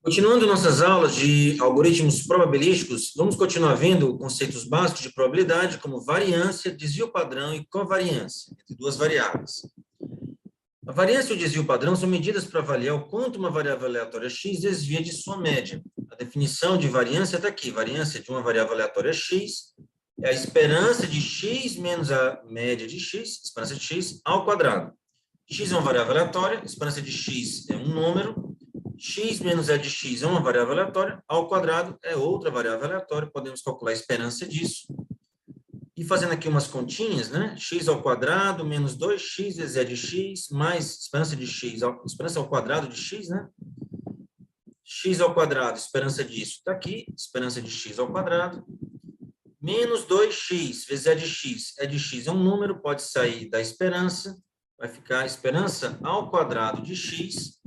Continuando nossas aulas de algoritmos probabilísticos, vamos continuar vendo conceitos básicos de probabilidade, como variância, desvio padrão e covariância, entre duas variáveis. A variância e o desvio padrão são medidas para avaliar o quanto uma variável aleatória x desvia de sua média. A definição de variância está aqui. Variância de uma variável aleatória x é a esperança de x menos a média de x, esperança de x, ao quadrado. X é uma variável aleatória, esperança de x é um número, x menos e de x é uma variável aleatória, ao quadrado é outra variável aleatória, podemos calcular a esperança disso. E fazendo aqui umas continhas, né? X ao quadrado menos 2x vezes e de x, mais esperança de x, esperança ao quadrado de x, né? X ao quadrado, esperança disso está aqui, esperança de x ao quadrado, menos 2x vezes e de x é um número, pode sair da esperança, vai ficar a esperança ao quadrado de x,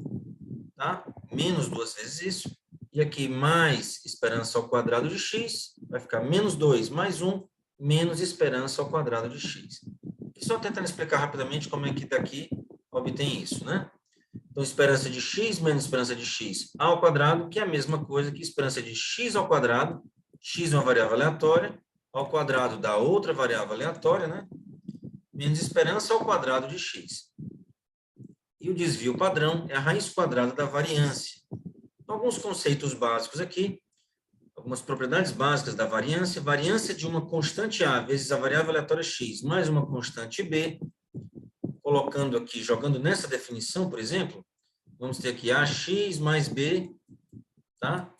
tá? Menos 2 vezes isso, e aqui mais esperança ao quadrado de x, vai ficar menos 2 mais 1, menos esperança ao quadrado de x. E só tentando explicar rapidamente como é que daqui obtém isso, né? Então, esperança de x menos esperança de x ao quadrado, que é a mesma coisa que esperança de x ao quadrado, x é uma variável aleatória, ao quadrado da outra variável aleatória, né? Menos esperança ao quadrado de x. E o desvio padrão é a raiz quadrada da variância. Então, alguns conceitos básicos aqui, algumas propriedades básicas da variância. Variância de uma constante A vezes a variável aleatória x mais uma constante B. Colocando aqui, jogando nessa definição, por exemplo, vamos ter aqui AX mais B, tá?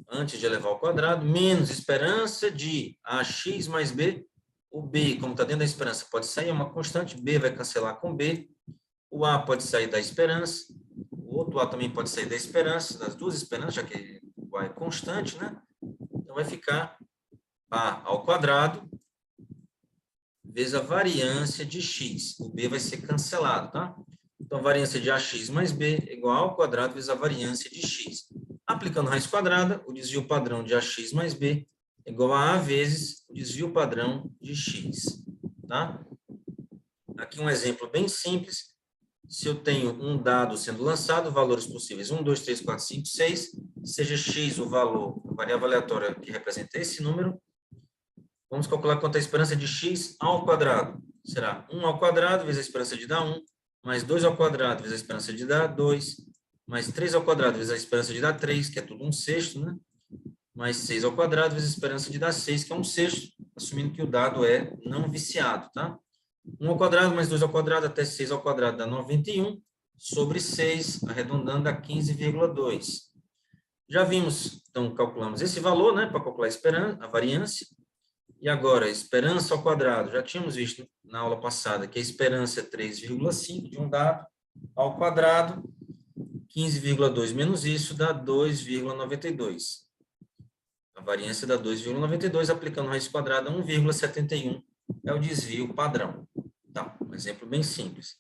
Antes de elevar ao quadrado, menos esperança de AX mais B. O B, como está dentro da esperança, pode sair, é uma constante, B vai cancelar com B. O A pode sair da esperança, o outro A também pode sair da esperança, das duas esperanças, já que o A é constante, né? Então, vai ficar A ao quadrado vezes a variância de x. O B vai ser cancelado, tá? Então, a variância de AX mais B é igual ao quadrado vezes a variância de x. Aplicando raiz quadrada, o desvio padrão de AX mais B é igual a vezes o desvio padrão de x, tá? Aqui um exemplo bem simples. Se eu tenho um dado sendo lançado, valores possíveis 1, 2, 3, 4, 5, 6, seja x o valor, a variável aleatória que representa esse número, vamos calcular quanto é a esperança de x ao quadrado. Será 1 ao quadrado vezes a esperança de dar 1, mais 2 ao quadrado vezes a esperança de dar 2, mais 3 ao quadrado vezes a esperança de dar 3, que é tudo 1/6, né? Mais 6 ao quadrado vezes a esperança de dar 6, que é 1/6, assumindo que o dado é não viciado, tá? 1 ao quadrado mais 2 ao quadrado até 6 ao quadrado dá 91, sobre 6, arredondando a 15,2. Já vimos, então, calculamos esse valor, né, para calcular a esperança, a variância. E agora, esperança ao quadrado. Já tínhamos visto na aula passada que a esperança é 3,5 de um dado ao quadrado. 15,2 menos isso dá 2,92. A variância dá 2,92, aplicando raiz quadrada 1,71 é o desvio padrão. Tá, um exemplo bem simples.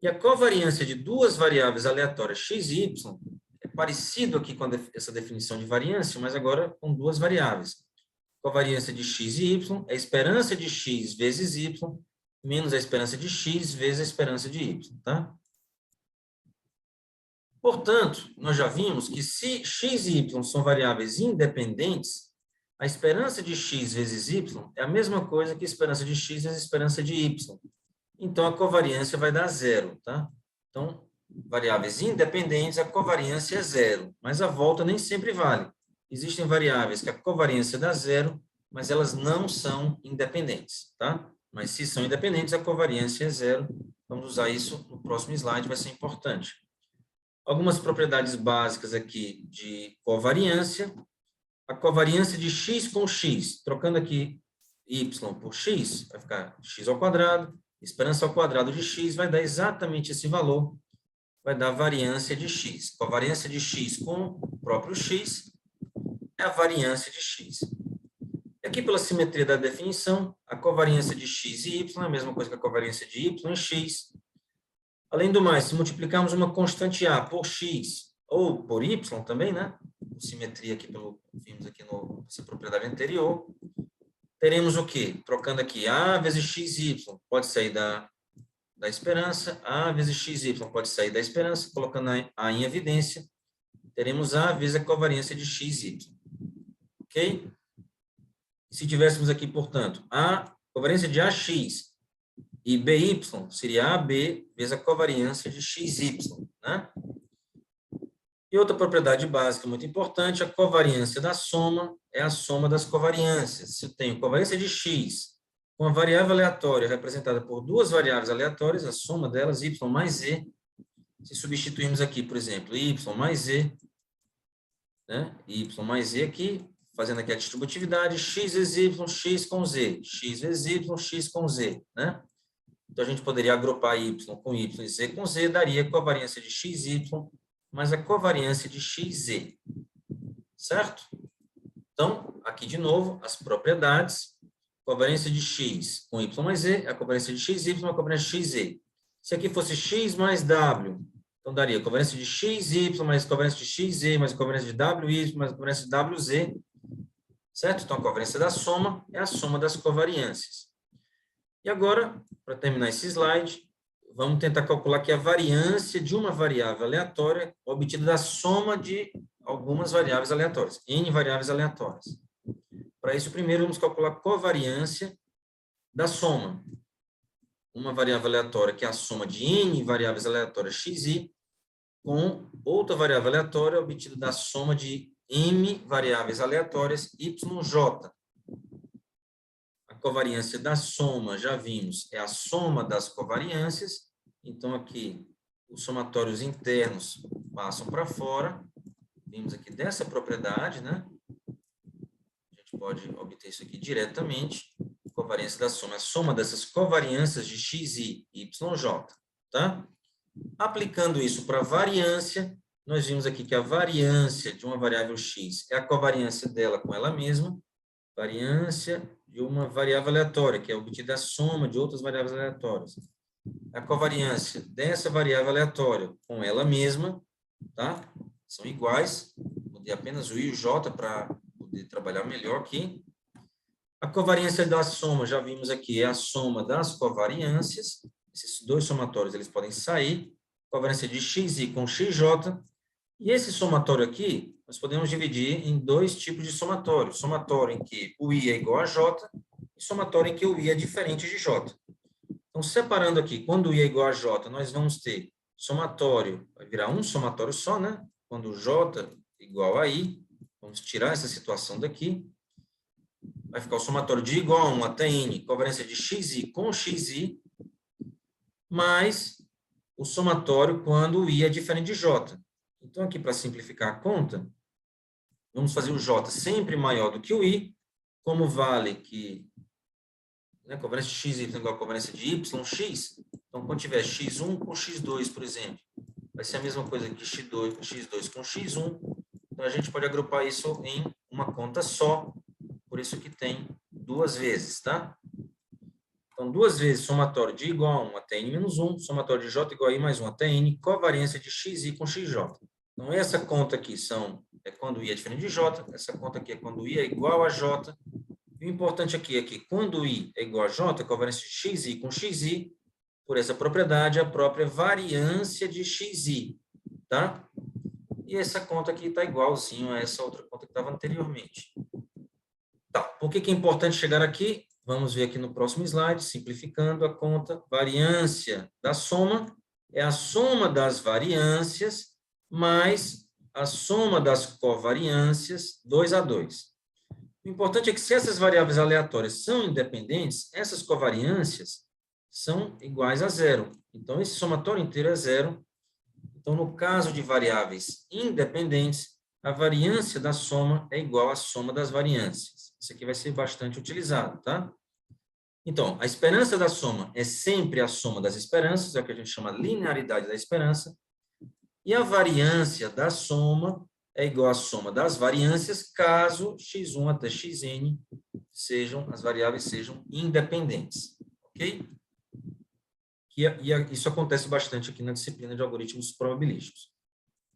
E a covariância de duas variáveis aleatórias x e y é parecido aqui com essa definição de variância, mas agora com duas variáveis. Covariância de x e y é a esperança de x vezes y menos a esperança de x vezes a esperança de y, tá? Portanto, nós já vimos que se x e y são variáveis independentes, a esperança de x vezes y é a mesma coisa que a esperança de x vezes a esperança de y. Então, a covariância vai dar zero, tá? Então, variáveis independentes, a covariância é zero, mas a volta nem sempre vale. Existem variáveis que a covariância dá zero, mas elas não são independentes, tá? Mas se são independentes, a covariância é zero. Vamos usar isso no próximo slide, vai ser importante. Algumas propriedades básicas aqui de covariância. A covariância de x com x, trocando aqui y por x, vai ficar x ao quadrado, esperança ao quadrado de x vai dar exatamente esse valor, vai dar a variância de x. Covariância de x com o próprio x é a variância de x. E aqui, pela simetria da definição, a covariância de x e y é a mesma coisa que a covariância de y e x. Além do mais, se multiplicarmos uma constante a por x ou por y também, né? Simetria aqui pelo vimos aqui nessa propriedade anterior, teremos o quê? Trocando aqui a vezes x e y pode sair da esperança, a vezes x e y pode sair da esperança, colocando a em evidência, teremos A vezes a covariância de XY. Ok? Se tivéssemos aqui, portanto, a covariância de AX e BY seria AB vezes a covariância de XY, né? E outra propriedade básica muito importante, a covariância da soma é a soma das covariâncias. Se eu tenho covariância de X com a variável aleatória representada por duas variáveis aleatórias, a soma delas, Y mais Z, se substituirmos aqui, por exemplo, Y mais Z, né? Y mais Z aqui, fazendo aqui a distributividade, X vezes Y, X com Z, X vezes Y, X com Z, né? Então, a gente poderia agrupar Y com Y e Z com Z, daria a covariância de XY mais a covariância de XZ, certo? Então, aqui de novo, as propriedades, covariância de X com Y mais Z, a covariância de XY, a covariância de XZ. Se aqui fosse X mais W, então daria a covariância de XY mais a covariância de XZ, mais a covariância de WY, mais a covariância de WZ, certo? Então, a covariância da soma é a soma das covariâncias. E agora, para terminar esse slide, vamos tentar calcular aqui a variância de uma variável aleatória obtida da soma de algumas variáveis aleatórias, N variáveis aleatórias. Para isso, primeiro vamos calcular a covariância da soma. Uma variável aleatória que é a soma de N variáveis aleatórias xi com outra variável aleatória obtida da soma de M variáveis aleatórias yj. A covariância da soma, já vimos, é a soma das covariâncias. Então, aqui, os somatórios internos passam para fora. Vimos aqui dessa propriedade, né? A gente pode obter isso aqui diretamente. Covariância da soma é a soma dessas covariâncias de xi e yj, tá? Aplicando isso para variância, nós vimos aqui que a variância de uma variável x é a covariância dela com ela mesma, variância de uma variável aleatória, que é obtida da soma de outras variáveis aleatórias. A covariância dessa variável aleatória com ela mesma, tá? São iguais, mudei apenas o i e o j para poder trabalhar melhor aqui. A covariância da soma, já vimos aqui, é a soma das covariâncias. Esses dois somatórios, eles podem sair. Covariância de xi com xj. E esse somatório aqui, nós podemos dividir em dois tipos de somatório. Somatório em que o i é igual a j e somatório em que o i é diferente de j. Então, separando aqui, quando o i é igual a j, nós vamos ter somatório, vai virar um somatório só, né? Quando o j é igual a i, vamos tirar essa situação daqui. Vai ficar o somatório de igual a 1 até n, covariância de xi com xi, mais o somatório quando o i é diferente de j. Então, aqui, para simplificar a conta, vamos fazer o j sempre maior do que o i, como vale que, né, covariância de xy é igual a covariância de yx. Então, quando tiver x1 com x2, por exemplo, vai ser a mesma coisa que x2 com x1. Então, a gente pode agrupar isso em uma conta só, por isso que tem duas vezes, tá? Então, duas vezes somatório de igual a 1 até n menos 1, somatório de j igual a i mais 1 até n, covariância de xi com xj. Então, essa conta aqui é quando i é diferente de j, essa conta aqui é quando i é igual a j. E o importante aqui é que quando i é igual a j, a covariância de xi com xi, por essa propriedade, é a própria variância de xi, tá? E essa conta aqui está igualzinho a essa outra conta que estava anteriormente. Tá, por que é importante chegar aqui? Vamos ver aqui no próximo slide, simplificando a conta. Variância da soma é a soma das variâncias mais a soma das covariâncias 2 a 2. O importante é que se essas variáveis aleatórias são independentes, essas covariâncias são iguais a zero. Então, esse somatório inteiro é zero. Então, no caso de variáveis independentes, a variância da soma é igual à soma das variâncias. Isso aqui vai ser bastante utilizado, tá? Então, a esperança da soma é sempre a soma das esperanças, é o que a gente chama linearidade da esperança. E a variância da soma é igual à soma das variâncias, caso x1 até xn as variáveis sejam independentes, ok? Isso acontece bastante aqui na disciplina de algoritmos probabilísticos.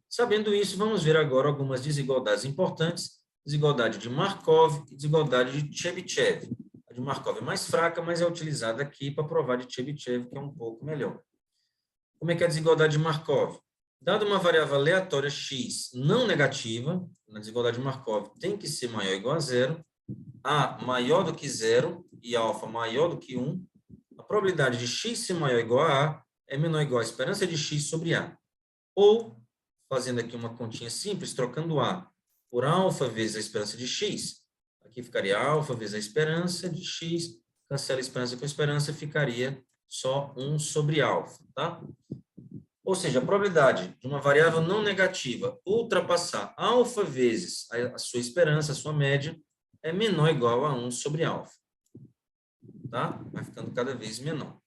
Sabendo isso, vamos ver agora algumas desigualdades importantes, desigualdade de Markov e desigualdade de Chebyshev. A de Markov é mais fraca, mas é utilizada aqui para provar de Chebyshev, que é um pouco melhor. Como é que é a desigualdade de Markov? Dada uma variável aleatória x não negativa, na desigualdade de Markov tem que ser maior ou igual a zero, a maior do que zero e alfa maior do que 1, a probabilidade de x ser maior ou igual a é menor ou igual a esperança de x sobre a. Ou, fazendo aqui uma continha simples, trocando a por alfa vezes a esperança de x, aqui ficaria alfa vezes a esperança de x, cancela a esperança com a esperança, ficaria só 1 sobre alfa, tá? Ou seja, a probabilidade de uma variável não negativa ultrapassar alfa vezes a sua esperança, a sua média, é menor ou igual a 1 sobre alfa. Tá? Vai ficando cada vez menor.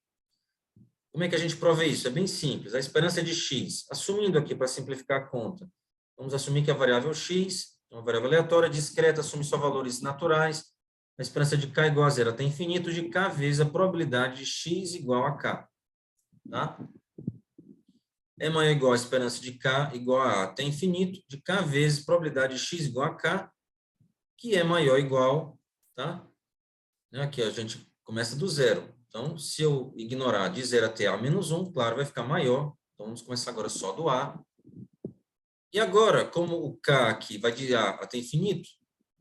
Como é que a gente prova isso? É bem simples. A esperança de x, assumindo aqui para simplificar a conta, vamos assumir que a variável x é uma variável aleatória, discreta, assume só valores naturais. A esperança de k igual a zero até infinito de k vezes a probabilidade de x igual a k. Tá? É maior ou igual a esperança de k igual a até infinito de k vezes probabilidade de x igual a k, que é maior ou igual, tá? Aqui a gente começa do zero. Então, se eu ignorar de 0 até a menos 1, claro, vai ficar maior. Então, vamos começar agora só do a. E agora, como o k aqui vai de a até infinito,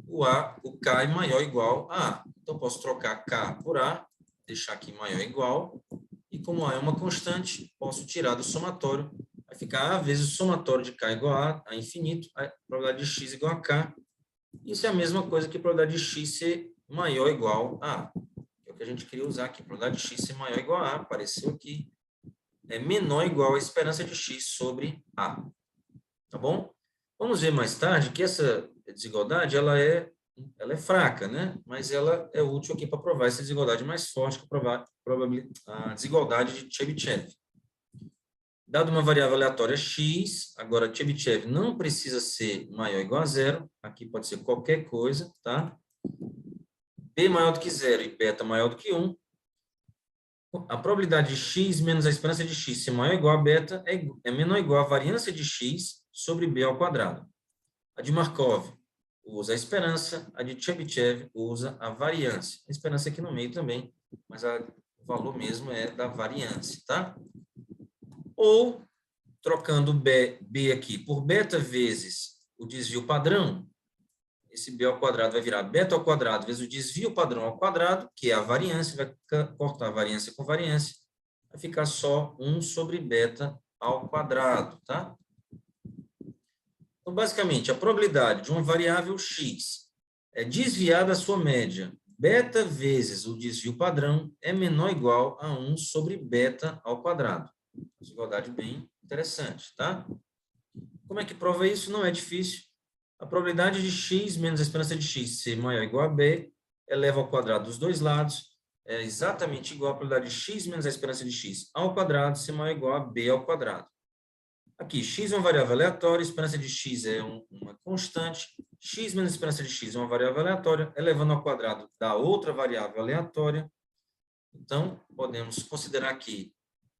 o k é maior ou igual a a. Então, posso trocar k por a, deixar aqui maior ou igual. E como a é uma constante, posso tirar do somatório. Vai ficar a vezes o somatório de k igual a infinito, a probabilidade de x igual a k. Isso é a mesma coisa que a probabilidade de x ser maior ou igual a a. É o que a gente queria usar aqui. A probabilidade de x ser maior ou igual a a, apareceu aqui. É menor ou igual a esperança de x sobre a. Tá bom? Vamos ver mais tarde que essa desigualdade ela é fraca, né? Mas ela é útil aqui para provar essa desigualdade mais forte que a desigualdade de Chebyshev. Dado uma variável aleatória x, agora Chebyshev não precisa ser maior ou igual a zero, aqui pode ser qualquer coisa, tá? B maior do que zero e beta maior do que 1, a probabilidade de x menos a esperança de x ser maior ou igual a beta é menor ou igual a variância de x sobre b ao quadrado. A de Markov usa a esperança, a de Chebyshev usa a variância. A esperança aqui no meio também, mas o valor mesmo é da variância, tá? Ou, trocando b aqui por beta vezes o desvio padrão, esse b ao quadrado vai virar beta ao quadrado vezes o desvio padrão ao quadrado, que é a variância, vai cortar a variância com variância, vai ficar só 1 sobre beta ao quadrado, tá? Então, basicamente, a probabilidade de uma variável x é desviar da sua média beta vezes o desvio padrão é menor ou igual a 1 sobre beta ao quadrado. Desigualdade bem interessante, tá? Como é que prova isso? Não é difícil. A probabilidade de x menos a esperança de x ser maior ou igual a b eleva ao quadrado dos dois lados, é exatamente igual à probabilidade de x menos a esperança de x ao quadrado ser maior ou igual a b ao quadrado. Aqui, x é uma variável aleatória, a esperança de x é uma constante, x menos a esperança de x é uma variável aleatória, elevando ao quadrado da outra variável aleatória. Então, podemos considerar aqui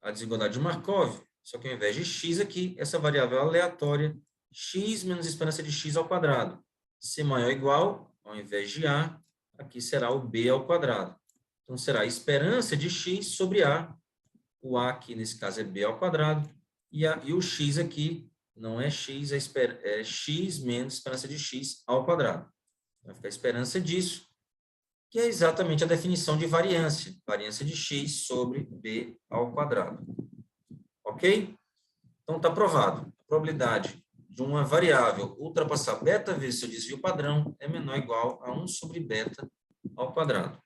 a desigualdade de Markov, só que ao invés de x aqui, essa variável aleatória, x menos a esperança de x ao quadrado, ser maior ou igual, ao invés de a, aqui será o b ao quadrado. Então, será a esperança de x sobre a, o a aqui nesse caso é b ao quadrado, e o x aqui não é x, é x menos a esperança de x ao quadrado. Vai ficar a esperança disso, que é exatamente a definição de variância. Variância de x sobre b ao quadrado. Ok? Então, está provado. A probabilidade de uma variável ultrapassar beta vezes seu desvio padrão é menor ou igual a 1 sobre beta ao quadrado.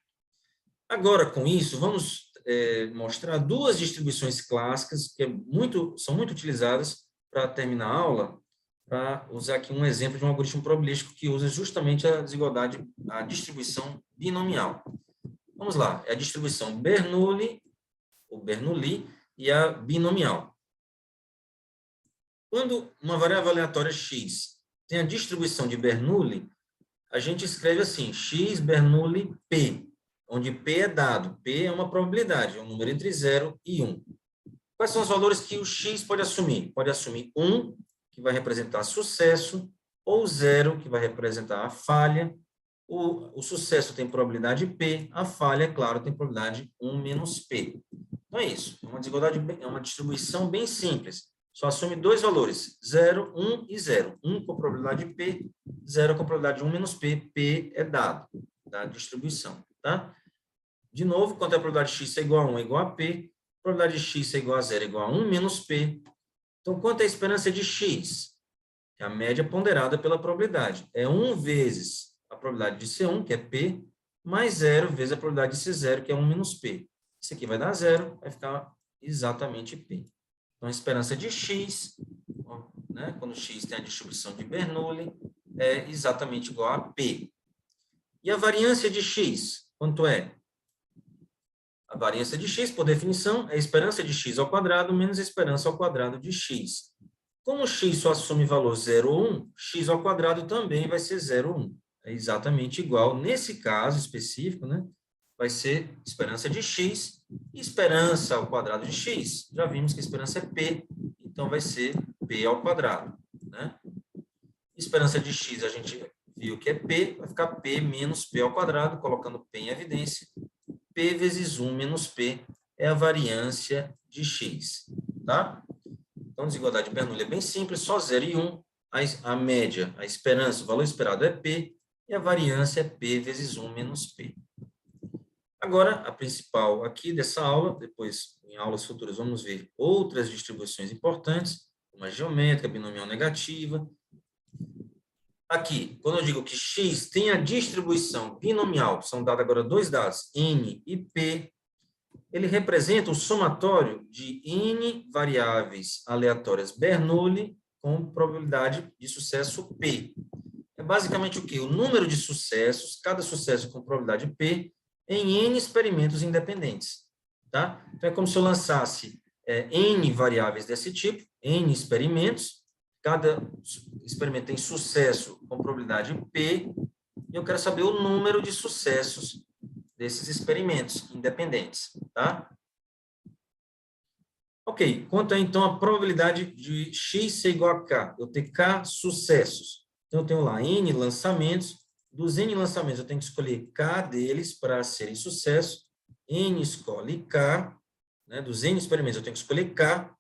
Agora, com isso, vamos mostrar duas distribuições clássicas que são muito utilizadas para terminar a aula, para usar aqui um exemplo de um algoritmo probabilístico que usa justamente a desigualdade, a distribuição binomial. Vamos lá, é a distribuição Bernoulli, ou Bernoulli, e a binomial. Quando uma variável aleatória x tem a distribuição de Bernoulli, a gente escreve assim, x Bernoulli p, onde p é dado. P é uma probabilidade, é um número entre 0 e 1. Quais são os valores que o x pode assumir? Pode assumir 1, que vai representar sucesso, ou 0, que vai representar a falha. O sucesso tem probabilidade P, a falha, claro, tem probabilidade 1 menos P. Então é isso. É uma desigualdade, é uma distribuição bem simples. Só assume dois valores, 0, 1 e 0. 1 com probabilidade P, 0 com probabilidade 1 menos P. P é dado da distribuição, tá? De novo, quanto a probabilidade de x é igual a 1 é igual a P, a probabilidade de x é igual a 0 é igual a 1 menos P. Então, quanto é a esperança de x? É a média ponderada pela probabilidade. É 1 vezes a probabilidade de ser 1, que é P, mais 0 vezes a probabilidade de ser 0, que é 1 menos P. Isso aqui vai dar 0, vai ficar exatamente P. Então, a esperança de x, né, quando x tem a distribuição de Bernoulli, é exatamente igual a P. E a variância de x, quanto é? A variância de x, por definição, é a esperança de x ao quadrado menos a esperança ao quadrado de x. Como x só assume valor 0 ou 1, x ao quadrado também vai ser 0 ou 1. É exatamente igual. Nesse caso específico, né, vai ser esperança de x e esperança ao quadrado de x. Já vimos que a esperança é p, então vai ser p ao quadrado, né? Esperança de x a gente viu que é p, vai ficar p menos p ao quadrado, colocando p em evidência. P vezes 1 menos P é a variância de x, tá? Então, desigualdade de Bernoulli é bem simples, só 0 e 1. A média, a esperança, o valor esperado é P, e a variância é P vezes 1 menos P. Agora, a principal aqui dessa aula, depois em aulas futuras vamos ver outras distribuições importantes, como a geométrica, binomial negativa. Aqui, quando eu digo que x tem a distribuição binomial, são dados agora dois dados, n e p, ele representa o somatório de n variáveis aleatórias Bernoulli com probabilidade de sucesso p. É basicamente o quê? O número de sucessos, cada sucesso com probabilidade p, em n experimentos independentes. Tá? Então, é como se eu lançasse n variáveis desse tipo, n experimentos, cada experimento tem sucesso com probabilidade p, e eu quero saber o número de sucessos desses experimentos independentes, tá? Ok, quanto é então a probabilidade de x ser igual a k? Eu ter k sucessos. Então, eu tenho lá n lançamentos, dos n lançamentos eu tenho que escolher k deles para serem sucesso, n escolhe k, né? Dos n experimentos eu tenho que escolher k,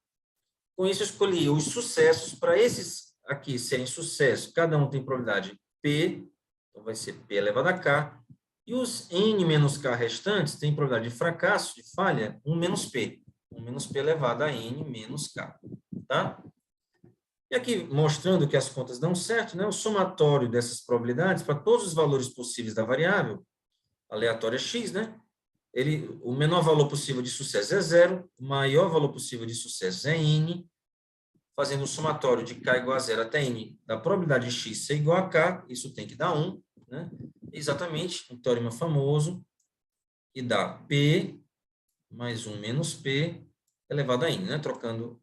com isso eu escolhi os sucessos, para esses aqui serem sucesso, cada um tem probabilidade p, então vai ser p elevado a k, e os n menos k restantes têm probabilidade de fracasso, de falha, 1 menos p. 1 menos p elevado a n menos k. Tá? E aqui, mostrando que as contas dão certo, né, o somatório dessas probabilidades, para todos os valores possíveis da variável, aleatória x, né, o menor valor possível de sucesso é 0, o maior valor possível de sucesso é n, fazendo o somatório de k igual a 0 até n, da probabilidade de x ser igual a k, isso tem que dar 1, né? Exatamente, um teorema famoso, que dá P mais 1 menos P elevado a n, né? Trocando,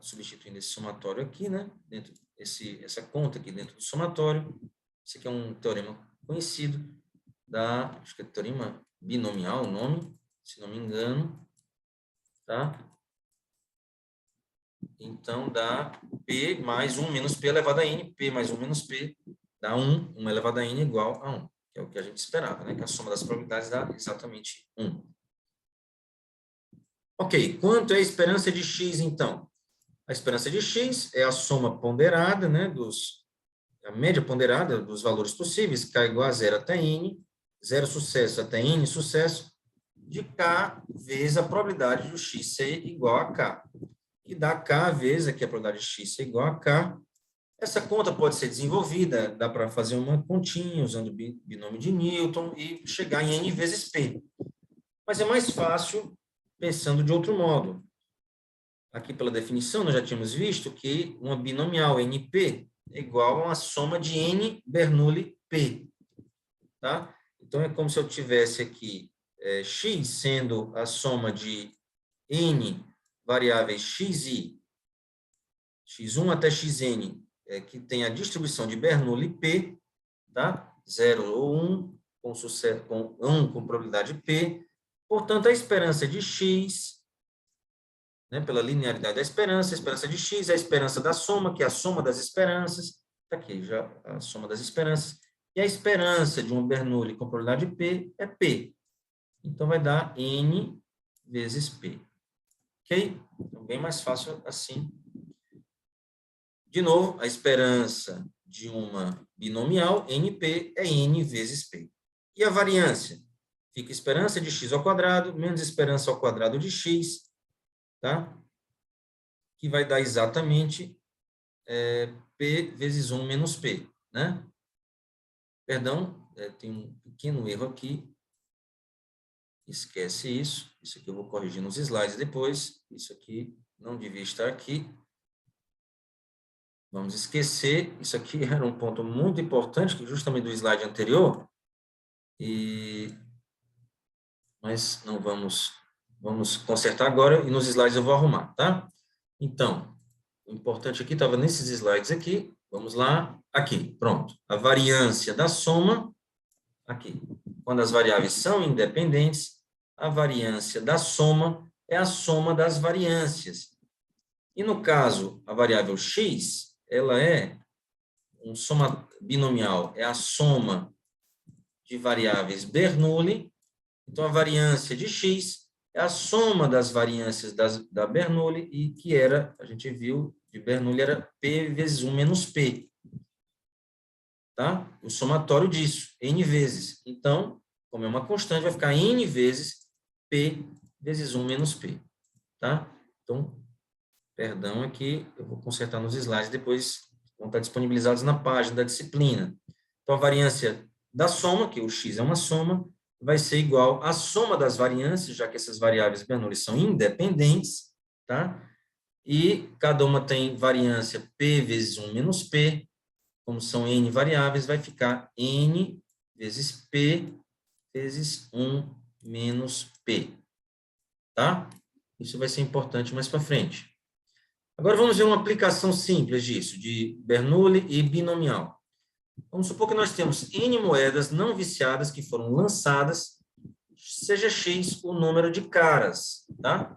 substituindo esse somatório aqui, né? Dentro essa conta aqui dentro do somatório. Esse aqui é um teorema conhecido, acho que é teorema binomial o nome, se não me engano, tá? Então, dá P mais 1 menos P elevado a N. P mais 1 menos P dá 1. 1 elevado a N igual a 1. Que é o que a gente esperava, né? Que a soma das probabilidades dá exatamente 1. Ok. Quanto é a esperança de x, então? A esperança de x é a soma ponderada, né? A média ponderada dos valores possíveis, k igual a 0 até n, 0 sucesso até n sucesso, de k vezes a probabilidade do x ser igual a k. Que dá k vezes aqui a probabilidade de x ser igual a k. Essa conta pode ser desenvolvida, dá para fazer uma continha usando o binômio de Newton e chegar em n vezes p. Mas é mais fácil pensando de outro modo. Aqui, pela definição, nós já tínhamos visto que uma binomial NP é igual a uma soma de n Bernoulli p. Tá? Então, é como se eu tivesse aqui x sendo a soma de n variáveis xi, x1 até xn, que tem a distribuição de Bernoulli P, tá? 0 ou 1, com sucesso, com 1 com probabilidade P. Portanto, a esperança de x, né, pela linearidade da esperança, a esperança de x é a esperança da soma, que é a soma das esperanças, está aqui já a soma das esperanças, e a esperança de um Bernoulli com probabilidade P é P. Então, vai dar n vezes P. Ok? Então, bem mais fácil assim De novo, a esperança de uma binomial, NP, é N vezes P. E a variância? Fica esperança de x ao quadrado menos esperança ao quadrado de x, tá? Que vai dar exatamente P vezes 1 menos P, né? Perdão, tem um pequeno erro aqui. Esquece isso. Isso aqui eu vou corrigir nos slides depois. Isso aqui não devia estar aqui. Vamos esquecer. Isso aqui era um ponto muito importante, que justamente do slide anterior. Mas não vamos consertar agora e nos slides eu vou arrumar, tá? Então, o importante aqui estava nesses slides aqui. Vamos lá. Aqui, pronto. A variância da soma, aqui. Quando as variáveis são independentes, a variância da soma é a soma das variâncias. E no caso, a variável x, ela é um soma binomial, é a soma de variáveis Bernoulli. Então, a variância de x é a soma das variâncias da Bernoulli, e que era, a gente viu, de Bernoulli era P vezes 1 menos P. Tá? O somatório disso, N vezes. Então, como é uma constante, vai ficar N vezes P vezes 1 menos P. Tá? Então, perdão aqui, eu vou consertar nos slides, depois vão estar disponibilizados na página da disciplina. Então, a variância da soma, que o x é uma soma, vai ser igual à soma das variâncias, já que essas variáveis Bernoulli são independentes, tá? E cada uma tem variância P vezes 1 menos P. Como são N variáveis, vai ficar N vezes P vezes 1 menos P. Tá? Isso vai ser importante mais para frente. Agora vamos ver uma aplicação simples disso, de Bernoulli e binomial. Vamos supor que nós temos N moedas não viciadas que foram lançadas, seja X o número de caras, tá?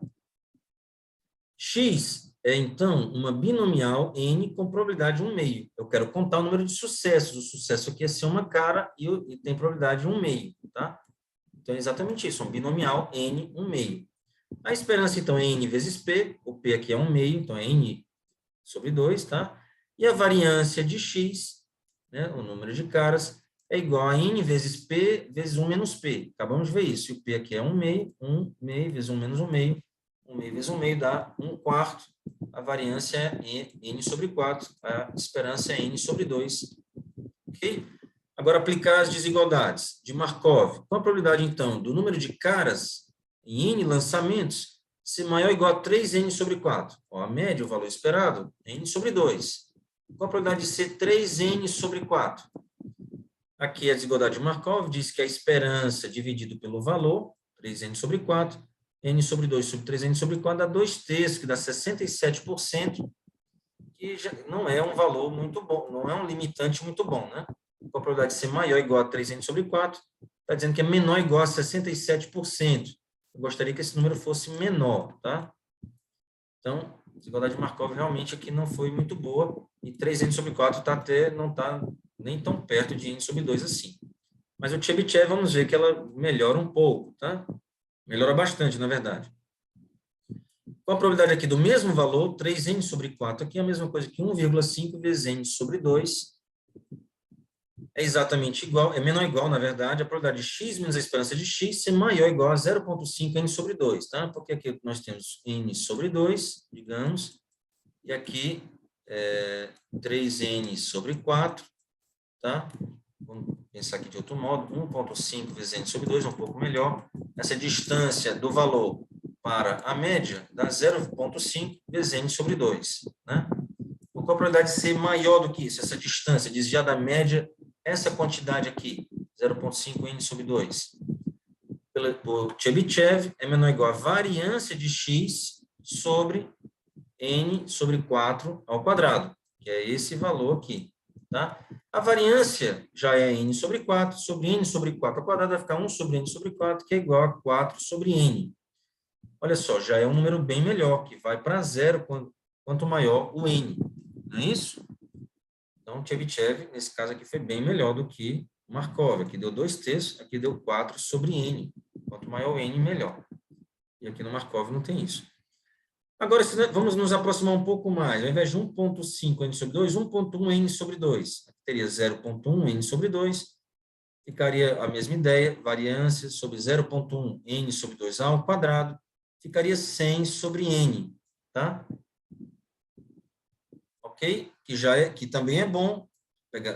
X é, então, uma binomial N com probabilidade 1/2. Eu quero contar o número de sucessos. O sucesso aqui é ser uma cara e tem probabilidade 1/2, tá? Então, é exatamente isso, um binomial N 1/2. A esperança, então, é N vezes P. O P aqui é 1/2, então é N sobre 2, tá? E a variância de X, né, o número de caras, é igual a N vezes P vezes 1 menos P. Acabamos de ver isso. E o P aqui é 1/2, 1/2 vezes 1 menos 1/2. 1/2 vezes 1/2 dá 1/4. A variância é N sobre 4. A esperança é N sobre 2. Ok? Agora, aplicar as desigualdades de Markov. Qual a probabilidade, então, do número de caras em N lançamentos ser maior ou igual a 3N sobre 4? Ó, a média, o valor esperado, N sobre 2. Qual a probabilidade de ser 3N sobre 4? Aqui a desigualdade de Markov diz que a esperança dividido pelo valor, 3N sobre 4, N sobre 2 sobre 3N sobre 4 dá 2/3, que dá 67%, que já não é um valor muito bom, não é um limitante muito bom, né? Com a probabilidade de ser maior ou igual a 3N sobre 4, está dizendo que é menor ou igual a 67%. Eu gostaria que esse número fosse menor, tá? Então, a desigualdade de Markov realmente aqui não foi muito boa, e 3N sobre 4 não está nem tão perto de N sobre 2 assim. Mas o Chebyshev, vamos ver que ela melhora um pouco, tá? Melhora bastante, na verdade. Qual a probabilidade aqui do mesmo valor? 3N sobre 4 aqui é a mesma coisa que 1,5 vezes N sobre 2. É exatamente igual, é menor ou igual, na verdade, a probabilidade de x menos a esperança de x ser maior ou igual a 0,5 N sobre 2, tá? Porque aqui nós temos N sobre 2, digamos, e aqui 3N sobre 4, tá? Vamos pensar aqui de outro modo, 1,5 vezes N sobre 2 é um pouco melhor. Essa distância do valor para a média dá 0,5 vezes N sobre 2, né? Qual a probabilidade de ser maior do que isso? Essa distância, desviar da média, essa quantidade aqui, 0,5 N sobre 2. Por Chebyshev, é menor ou igual a variância de x sobre N sobre 4 ao quadrado, que é esse valor aqui, tá? A variância já é N sobre 4, sobre N sobre 4 ao quadrado vai ficar 1 sobre N sobre 4, que é igual a 4 sobre N. Olha só, já é um número bem melhor, que vai para zero quanto maior o N. Não é isso? Então, Chebyshev, nesse caso aqui, foi bem melhor do que Markov. Aqui deu 2/3, aqui deu 4 sobre N. Quanto maior o N, melhor. E aqui no Markov não tem isso. Agora, vamos nos aproximar um pouco mais. Ao invés de 1,5 n sobre 2, 1,1 n sobre 2. Aqui teria 0,1 n sobre 2. Ficaria a mesma ideia, variância sobre 0,1 n sobre 2a ao quadrado. Ficaria 100 sobre n, tá? Ok? Que também é bom,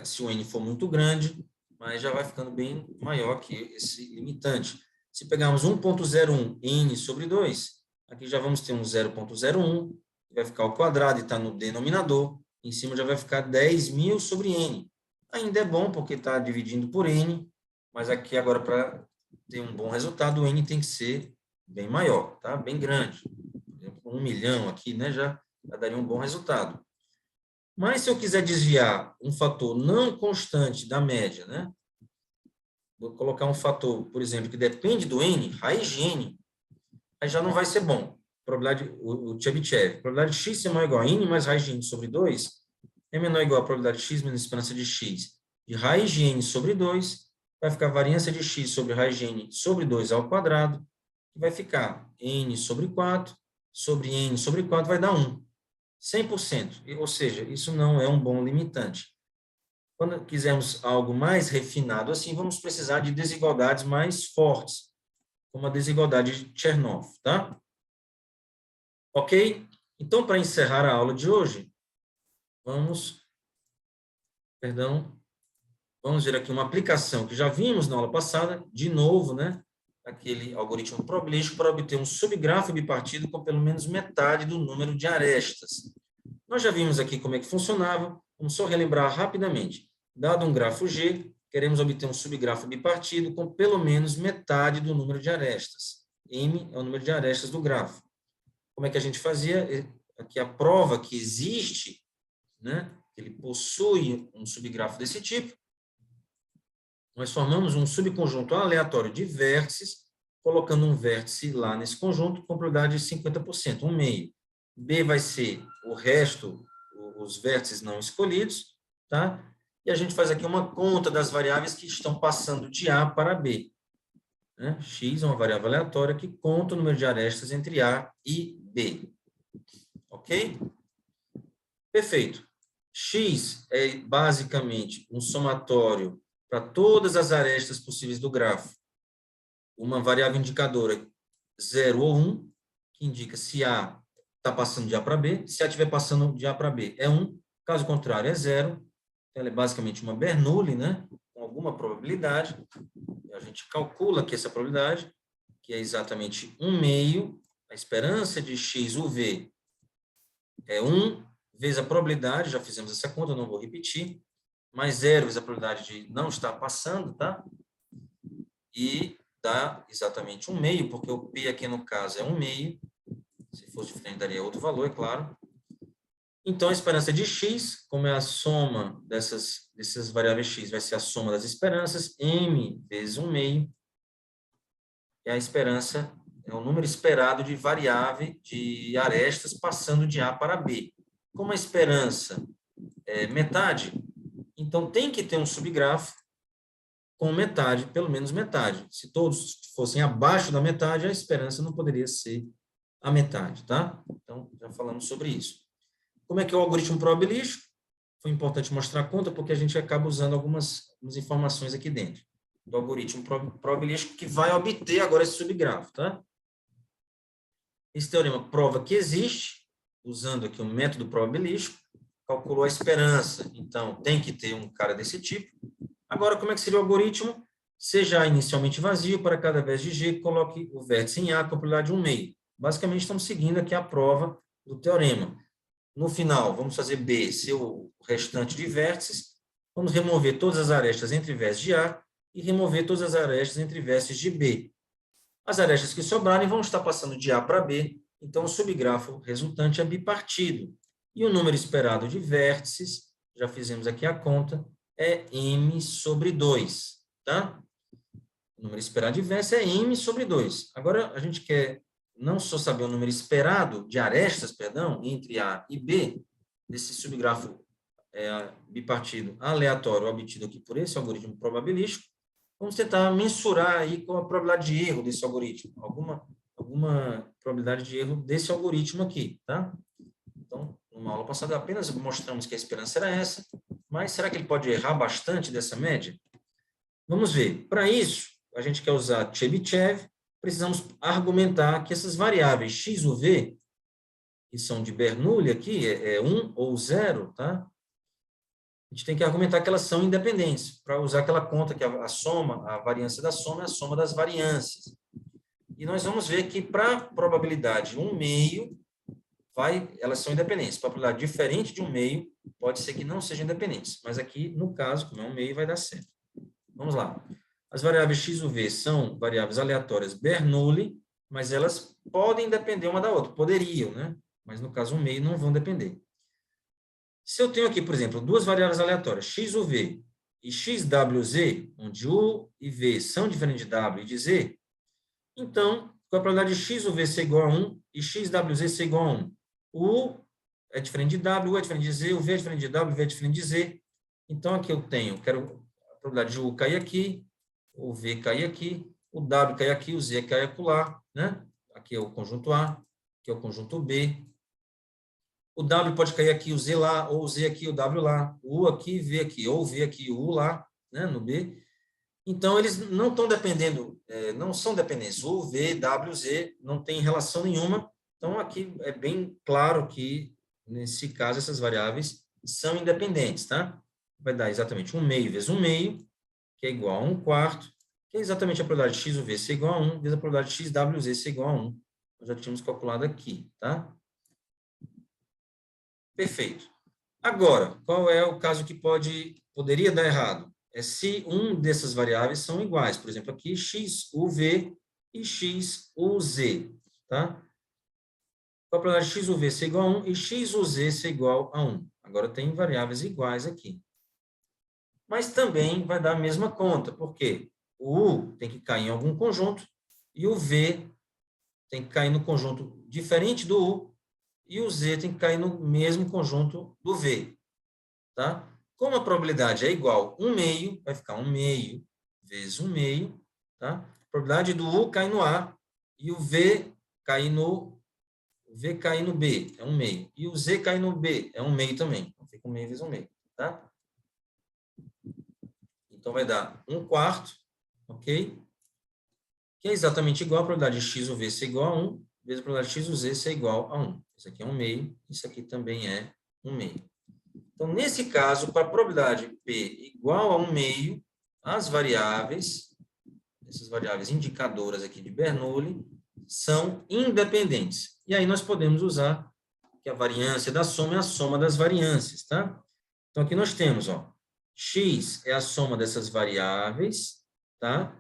se o n for muito grande, mas já vai ficando bem maior que esse limitante. Se pegarmos 1,01 n sobre 2, aqui já vamos ter um 0,01, vai ficar ao quadrado e está no denominador, em cima já vai ficar 10.000 sobre n. Ainda é bom, porque está dividindo por n, mas aqui agora, para ter um bom resultado, o n tem que ser bem maior, tá? Bem grande. Por exemplo, 1 milhão aqui, né, já daria um bom resultado. Mas se eu quiser desviar um fator não constante da média, né? Vou colocar um fator, por exemplo, que depende do n, raiz de n, aí já não vai ser bom. Probabilidade, o Chebyshev, probabilidade de x ser maior ou igual a n mais raiz de n sobre 2 é menor ou igual a probabilidade de x menos a esperança de x de raiz de n sobre 2, vai ficar a variância de x sobre raiz de n sobre 2 ao quadrado, que vai ficar n sobre 4 sobre n sobre 4 vai dar 1. 100%, ou seja, isso não é um bom limitante. Quando quisermos algo mais refinado assim, vamos precisar de desigualdades mais fortes, como a desigualdade de Chernoff, tá? Ok? Então, para encerrar a aula de hoje, vamos ver aqui uma aplicação que já vimos na aula passada, de novo, né? Aquele algoritmo probabilístico para obter um subgrafo bipartido com pelo menos metade do número de arestas. Nós já vimos aqui como é que funcionava, vamos só relembrar rapidamente. Dado um grafo G, queremos obter um subgrafo bipartido com pelo menos metade do número de arestas. M é o número de arestas do grafo. Como é que a gente fazia? Aqui a prova que existe, né, que ele possui um subgrafo desse tipo, nós formamos um subconjunto aleatório de vértices, colocando um vértice lá nesse conjunto com probabilidade de 50%, 1/2. B vai ser o resto, os vértices não escolhidos, tá? E a gente faz aqui uma conta das variáveis que estão passando de A para B. Né? X é uma variável aleatória que conta o número de arestas entre A e B. Ok? Perfeito. X é basicamente um somatório para todas as arestas possíveis do grafo. Uma variável indicadora 0 ou 1, que indica se A está passando de A para B. Se A estiver passando de A para B, é 1. Caso contrário, é 0. Ela é basicamente uma Bernoulli, né? Com alguma probabilidade. A gente calcula aqui essa probabilidade, que é exatamente 1/2. A esperança de x UV é 1 vezes a probabilidade, já fizemos essa conta, não vou repetir, mais 0 vezes a probabilidade de não estar passando, tá? E dá exatamente 1/2, porque o P aqui no caso é 1/2. Se fosse diferente, daria outro valor, é claro. Então, a esperança de x, como é a soma dessas variáveis x, vai ser a soma das esperanças, m vezes 1/2. E a esperança é o número esperado de variável de arestas passando de A para B. Como a esperança é metade, então tem que ter um subgrafo com metade, pelo menos metade. Se todos fossem abaixo da metade, a esperança não poderia ser a metade, tá? Então, já falamos sobre isso. Como é que é o algoritmo probabilístico? Foi importante mostrar a conta, porque a gente acaba usando algumas informações aqui dentro do algoritmo probabilístico que vai obter agora esse subgrafo, tá? Esse teorema prova que existe, usando aqui um método probabilístico, calculou a esperança, então tem que ter um cara desse tipo. Agora, como é que seria o algoritmo? Seja inicialmente vazio, para cada vez de G, coloque o vértice em A com a probabilidade de 1/2. Basicamente, estamos seguindo aqui a prova do teorema. No final, vamos fazer B ser o restante de vértices, vamos remover todas as arestas entre vértices de A e remover todas as arestas entre vértices de B. As arestas que sobrarem vão estar passando de A para B, então o subgrafo resultante é bipartido. E o número esperado de vértices, já fizemos aqui a conta, é M sobre 2, tá? O número esperado de vértices é M sobre 2. Agora, a gente quer não só saber o número esperado de arestas, entre A e B, desse subgrafo bipartido aleatório obtido aqui por esse algoritmo probabilístico, vamos tentar mensurar aí qual a probabilidade de erro desse algoritmo, algum alguma probabilidade de erro desse algoritmo aqui, tá? Então, numa aula passada apenas mostramos que a esperança era essa, mas será que ele pode errar bastante dessa média? Vamos ver. Para isso, a gente quer usar Chebyshev, precisamos argumentar que essas variáveis x ou v, que são de Bernoulli aqui, é 1 ou 0, tá? A gente tem que argumentar que elas são independentes, para usar aquela conta que a soma, a variância da soma é a soma das variâncias. E nós vamos ver que para a probabilidade 1/2, elas são independentes. Probabilidade diferente de 1/2 pode ser que não sejam independentes, mas aqui, no caso, como é 1/2, vai dar certo. Vamos lá. As variáveis x ou v são variáveis aleatórias Bernoulli, mas elas podem depender uma da outra. Poderiam, né? Mas no caso 1/2 não vão depender. Se eu tenho aqui, por exemplo, duas variáveis aleatórias, x ou v, e xwz, onde u e v são diferentes de w e de z, então, com a probabilidade de x ou v ser igual a 1 e xwz ser igual a 1. O u é diferente de w, u é diferente de z, o v é diferente de w, o v é diferente de z. Então, aqui eu quero a probabilidade de u cair aqui, o v cair aqui, o w cair aqui, o z cair acolá, né? Aqui é o conjunto A, aqui é o conjunto B. O W pode cair aqui, o Z lá, ou o Z aqui, o W lá, o U aqui, V aqui, ou o V aqui, o U lá, né, no B. Então, eles não estão dependendo, não são dependentes. U, V, W, Z não tem relação nenhuma. Então, aqui é bem claro que, nesse caso, essas variáveis são independentes, tá? Vai dar exatamente 1/2 vezes 1/2, que é igual a 1/4, que é exatamente a probabilidade de x ou v ser igual a 1, vezes a probabilidade de xwz ser igual a 1. Nós já tínhamos calculado aqui, tá? Perfeito. Agora, qual é o caso que poderia dar errado? É se um dessas variáveis são iguais. Por exemplo, aqui xuv e xuz, tá? A probabilidade de xuv ser igual a 1 e xuz ser igual a 1. Agora tem variáveis iguais aqui. Mas também vai dar a mesma conta, porque o u tem que cair em algum conjunto e o v tem que cair no conjunto diferente do u e o z tem que cair no mesmo conjunto do v, tá? Como a probabilidade é igual a 1/2, vai ficar 1/2 vezes 1/2, tá? A probabilidade do u cair no A e o v cair no B, é 1/2. E o z cair no B, é 1/2 também. Então, fica 1/2 vezes 1/2, tá? Então, vai dar 1/4, ok? Que é exatamente igual a probabilidade de x ou v ser igual a 1, vezes a probabilidade de x ou z ser igual a 1. Isso aqui é 1/2, isso aqui também é 1/2. Então, nesse caso, para a probabilidade P igual a 1/2, as variáveis, essas variáveis indicadoras aqui de Bernoulli, são independentes. E aí nós podemos usar que a variância da soma é a soma das variâncias, tá? Então, aqui nós temos, ó, x é a soma dessas variáveis, tá?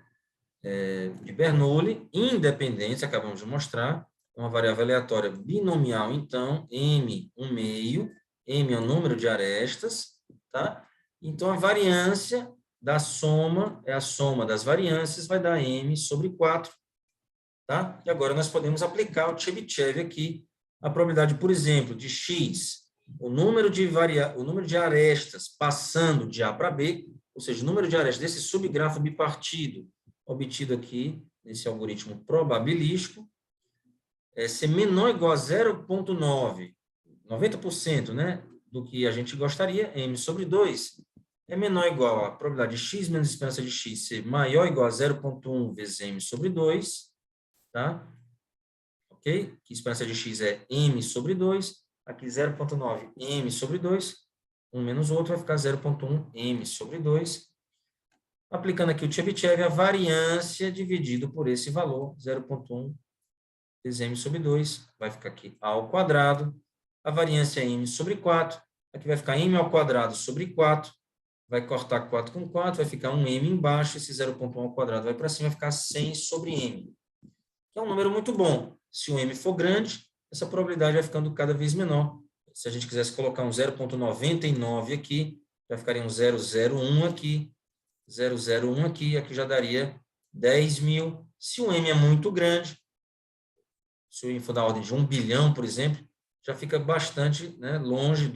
De Bernoulli, independentes, acabamos de mostrar, uma variável aleatória binomial, então, m, 1/2, m é o número de arestas, tá? Então, a variância da soma é a soma das variâncias, vai dar m sobre 4, tá? E agora nós podemos aplicar o Chebyshev aqui, a probabilidade, por exemplo, de x, o número de arestas passando de A para B, ou seja, o número de arestas desse subgrafo bipartido obtido aqui, nesse algoritmo probabilístico, ser menor ou igual a 0,9, 90%, né, do que a gente gostaria, m sobre 2, é menor ou igual a probabilidade de x menos a esperança de x ser maior ou igual a 0,1 vezes m sobre 2, tá? Ok? Que a esperança de x é m sobre 2, aqui 0,9 m sobre 2, um menos o outro vai ficar 0,1 m sobre 2. Aplicando aqui o Chebyshev, a variância dividido por esse valor, 0,1 vezes m sobre 2, vai ficar aqui a ao quadrado. A variância é m sobre 4, aqui vai ficar m ao quadrado sobre 4, vai cortar 4 com 4, vai ficar um m embaixo, esse 0,1 ao quadrado vai para cima, vai ficar 100 sobre m, que é um número muito bom. Se o m for grande, essa probabilidade vai ficando cada vez menor. Se a gente quisesse colocar um 0,99 aqui, já ficaria um 0,01 aqui, 001 aqui já daria 10.000. Se o m é muito grande, se o m for da ordem de 1 bilhão, por exemplo, já fica bastante, né, longe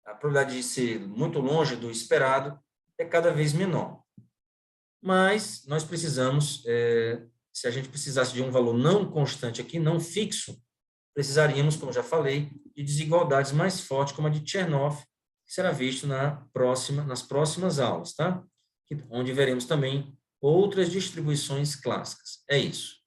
a probabilidade de ser muito longe do esperado é cada vez menor. Mas nós precisamos se a gente precisasse de um valor não constante aqui, não fixo, precisaríamos, como já falei, de desigualdades mais fortes, como a de Chernoff, que será visto nas próximas aulas, tá? Onde veremos também outras distribuições clássicas. É isso.